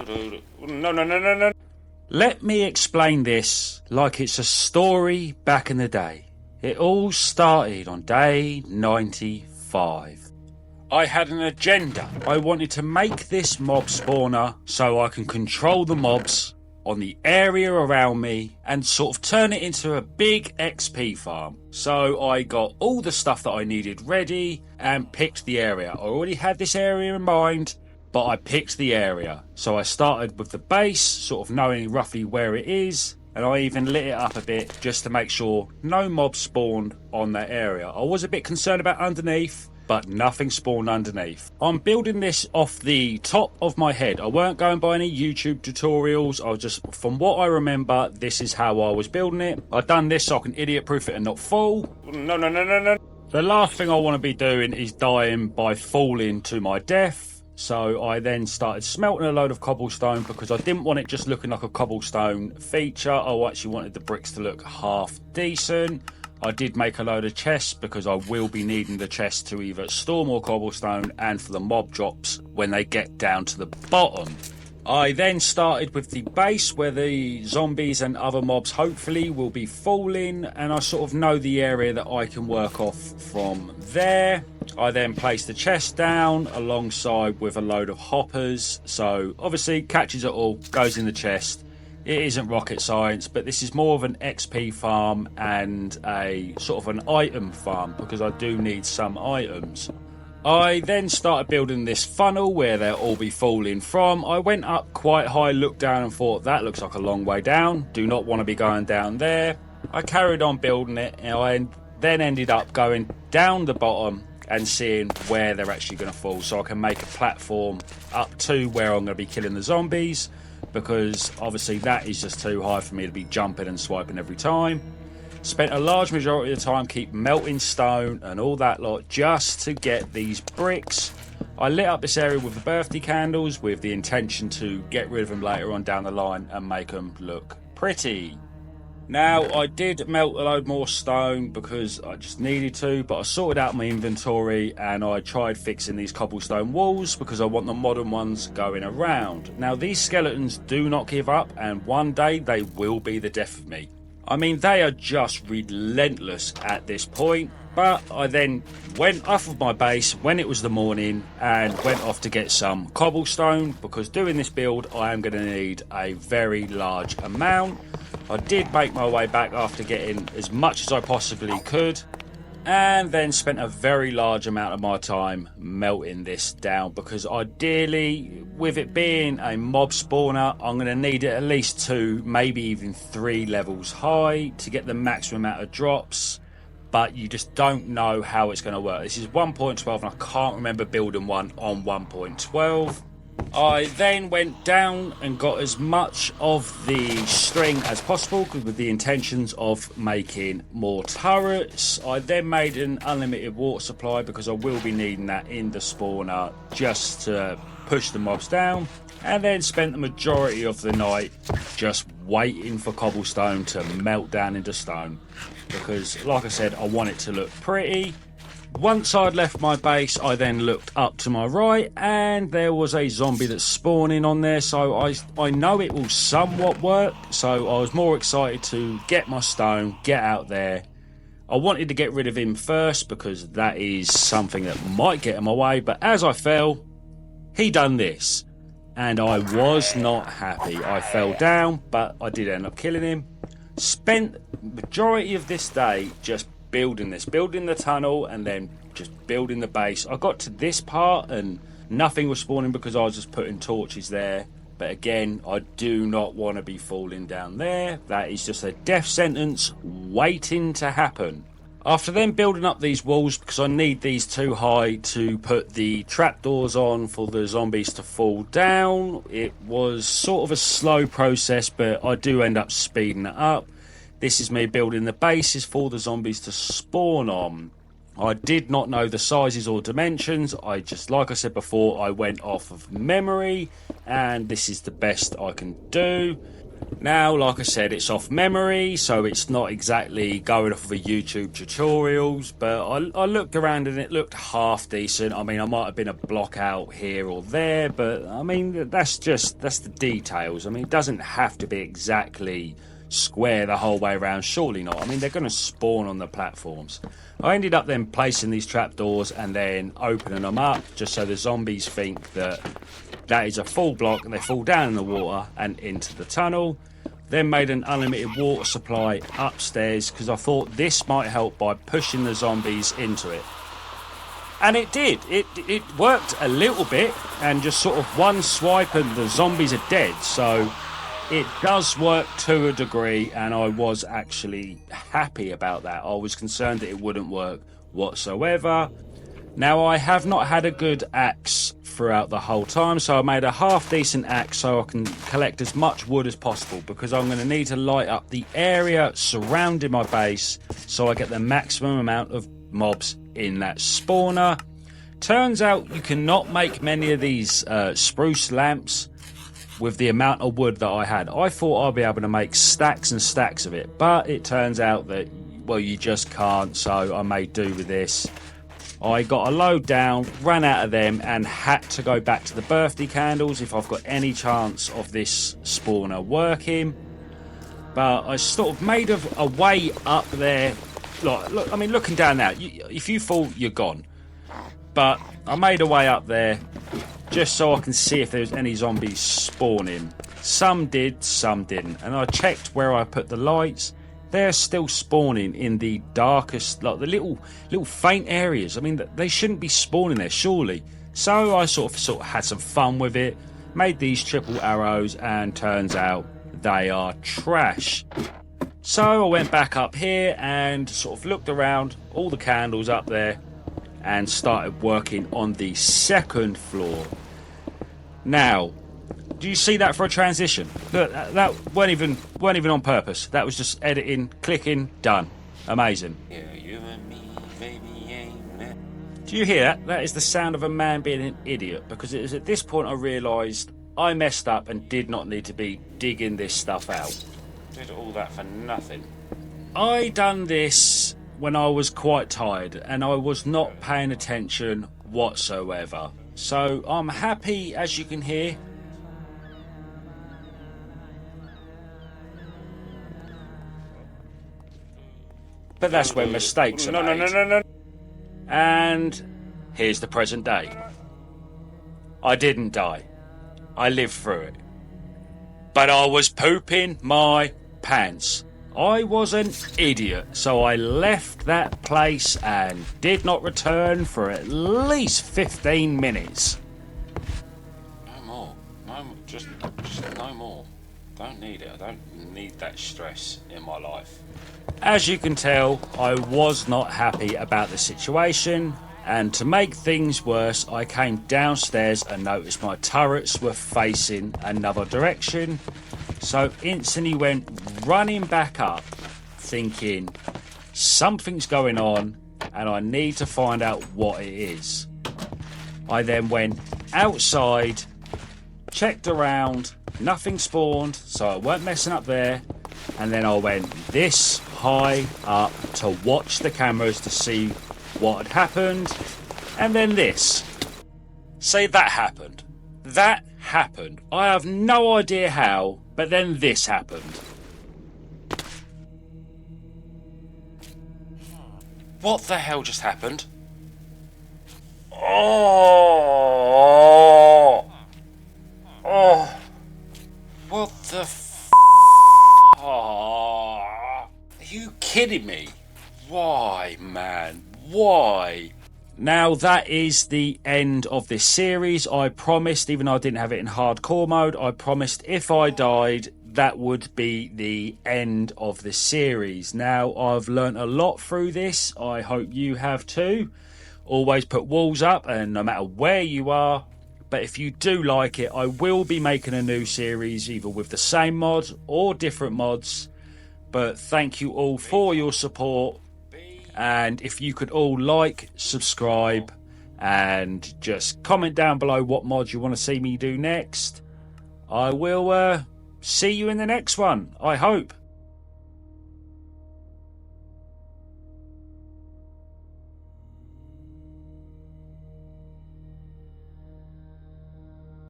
No, no, no, no, no. Let me explain this like it's a story back in the day. It all started on day 95. I had an agenda. I wanted to make this mob spawner so I can control the mobs on the area around me and sort of turn it into a big XP farm. So I got all the stuff that I needed ready and picked the area. I already had this area in mind, but I picked the area. So I started with the base, sort of knowing roughly where it is, and I even lit it up a bit just to make sure no mobs spawned on that area. I was a bit concerned about underneath, but nothing spawned underneath. I'm building this off the top of my head. I weren't going by any YouTube tutorials. I was just, from what I remember, this is how I was building it. I've done this so I can idiot proof it and not fall. No, no, no, no, no. The last thing I want to be doing is dying by falling to my death. So I then started smelting a load of cobblestone because I didn't want it just looking like a cobblestone feature. I actually wanted the bricks to look half decent. I did make a load of chests because I will be needing the chests to either store more cobblestone and for the mob drops when they get down to the bottom. I then started with the base where the zombies and other mobs hopefully will be falling, and I sort of know the area that I can work off from there. I then placed the chest down alongside with a load of hoppers, so obviously catches it all, goes in the chest. It isn't rocket science, but this is more of an XP farm and a sort of an item farm because I do need some items. I then started building this funnel where they'll all be falling from. I went up quite high, looked down and thought that looks like a long way down. Do not want to be going down there. I carried on building it and I then ended up going down the bottom and seeing where they're actually going to fall so I can make a platform up to where I'm going to be killing the zombies, because obviously that is just too high for me to be jumping and swiping every time. Spent a large majority of the time keep melting stone and all that lot just to get these bricks. I lit up this area with the birthday candles with the intention to get rid of them later on down the line and make them look pretty. Now, I did melt a load more stone because I just needed to, but I sorted out my inventory and I tried fixing these cobblestone walls because I want the modern ones going around. Now, these skeletons do not give up, and one day they will be the death of me. I mean, they are just relentless at this point, but I then went off of my base when it was the morning and went off to get some cobblestone because doing this build I am going to need a very large amount. I did make my way back after getting as much as I possibly could, and then spent a very large amount of my time melting this down because ideally, with it being a mob spawner, I'm going to need it at least 2, maybe even 3 levels high to get the maximum amount of drops, but you just don't know how it's going to work. This is 1.12 and I can't remember building one on 1.12. I then went down and got as much of the string as possible with the intentions of making more turrets. I then made an unlimited water supply because I will be needing that in the spawner just to push the mobs down, and then spent the majority of the night just waiting for cobblestone to melt down into stone because, like I said, I want it to look pretty. Once I'd left my base, I then looked up to my right and there was a zombie that's spawning on there, so I know it will somewhat work, so I was more excited to get my stone, get out there. I wanted to get rid of him first because that is something that might get in my way, but as I fell, he done this and I was not happy. I fell down, but I did end up killing him. Spent the majority of this day just building the tunnel and then just building the base. I got to this part and nothing was spawning because I was just putting torches there, but again, I do not want to be falling down there. That is just a death sentence waiting to happen. After then building up these walls, because I need these too high to put the trapdoors on for the zombies to fall down, it was sort of a slow process, but I do end up speeding it up. This is me building the bases for the zombies to spawn on. I did not know the sizes or dimensions. I just, like I said before, I went off of memory, and this is the best I can do. Now, like I said, it's off memory, so it's not exactly going off of a YouTube tutorials, but I looked around and it looked half decent. I mean, I might have been a block out here or there, but I mean, that's the details. I mean, it doesn't have to be exactly square the whole way around, surely not. I mean, they're going to spawn on the platforms. I ended up then placing these trapdoors and then opening them up just so the zombies think that is a full block and they fall down in the water and into the tunnel. Then made an unlimited water supply upstairs because I thought this might help by pushing the zombies into it. And it did. It worked a little bit, and just sort of one swipe and the zombies are dead. So it does work to a degree, and I was actually happy about that. I was concerned that it wouldn't work whatsoever. Now, I have not had a good axe throughout the whole time, so I made a half decent axe so I can collect as much wood as possible, because I'm going to need to light up the area surrounding my base so I get the maximum amount of mobs in that spawner. Turns out you cannot make many of these spruce lamps with the amount of wood that I had. I thought I'd be able to make stacks and stacks of it, but it turns out that, well, you just can't, so I made do with this. I got a load down, ran out of them, and had to go back to the birthday candles if I've got any chance of this spawner working. But I sort of made a way up there. Look, I mean, looking down now, if you fall, you're gone. But I made a way up there just so I can see if there's any zombies spawning. Some did, some didn't. And I checked where I put the lights. They're still spawning in the darkest, like the little faint areas. I mean, they shouldn't be spawning there, surely. So I sort of had some fun with it, made these triple arrows, and turns out they are trash. So I went back up here and sort of looked around, all the candles up there, and started working on the second floor. Now, do you see that for a transition? Look, that weren't even on purpose. That was just editing, clicking, done. Amazing. Yeah, you and me, baby, ain't it? Do you hear that? That is the sound of a man being an idiot, because it was at this point I realised I messed up and did not need to be digging this stuff out. Did all that for nothing. I done this when I was quite tired and I was not paying attention whatsoever. So I'm happy, as you can hear. But that's when mistakes are made. No. And here's the present day. I didn't die. I lived through it. But I was pooping my pants. I was an idiot, so I left that place and did not return for at least 15 minutes. No more. Just no more. Don't need it. I don't need that stress in my life. As you can tell, I was not happy about the situation, and to make things worse, I came downstairs and noticed my turrets were facing another direction, so instantly went running back up, thinking something's going on and I need to find out what it is. I then went outside, checked around, nothing spawned, so I weren't messing up there, and then I went this high up to watch the cameras to see what had happened, and then this. Say that happened. That happened. I have no idea how, but then this happened. What the hell just happened? Oh. What the f***? Oh. Are you kidding me? Why, man? Why? Now that is the end of this series. I promised, even though I didn't have it in hardcore mode, I promised if I died, that would be the end of the series. Now, I've learnt a lot through this. I hope you have too. Always put walls up, and no matter where you are. But if you do like it, I will be making a new series, either with the same mods or different mods. But thank you all for your support. And if you could all like, subscribe, and just comment down below what mods you want to see me do next, I will See you in the next one, I hope.